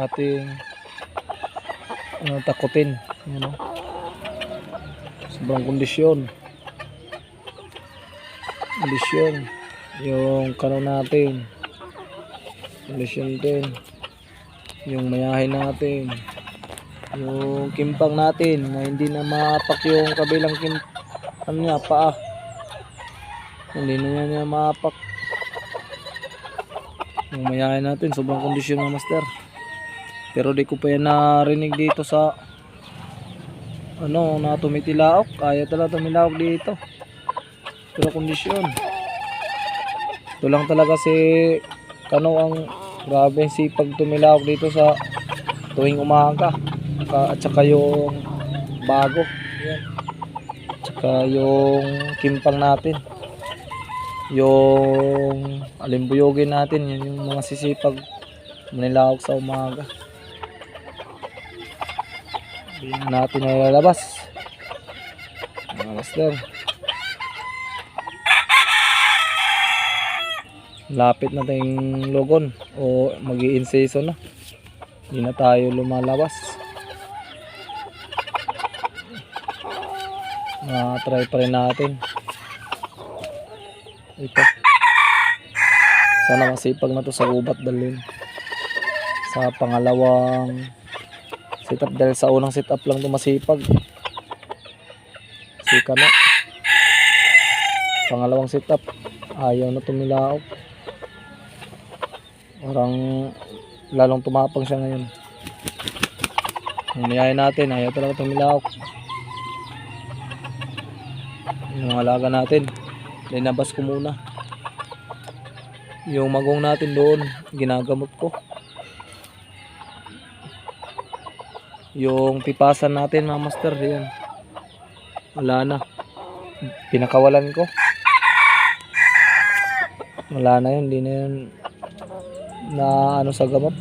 ating takutin. Yan, sobrang kondisyon yung kanon natin, kondisyon din yung mayahin natin, yung kimpang natin na hindi na maapak yung kabilang paa, hindi na niya maapak yung mayahin natin. Sobrang kondisyon mga master, pero di ko pa yan narinig dito sa na tumitilaok. Kaya talaga tumilaok dito, pero kondisyon ito lang talaga si Kano ang grabe sipag tumilaok dito sa tuwing umaga. At saka yung bago yan, at saka yung kimpang natin, yung alimbuyogin natin, yun yung mga sisipag manilaok sa umaga. Hindi na natin nalalabas mga master. Lapit na tayong logon o mag-i-in season na, hindi na tayo lumalabas. Try pa rin natin ito. Sana masipag na to sa ubat dalhin sa pangalawang setup, dahil sa unang setup lang to masipag si Kano. Pangalawang setup ayaw na tumilaok, parang lalong tumapang siya ngayon. Umiyahin natin, ayaw talaga tumilaok. Yung alaga natin, linabas ko muna. Yung magong natin doon, ginagamot ko. Yung pipasan natin mga master, yan, wala na, pinakawalan ko. Wala na yun, hindi na yun na sa gamot,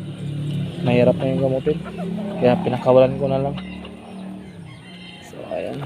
mahirap na yung gamutin, kaya pinakawalan ko na lang. So ayan.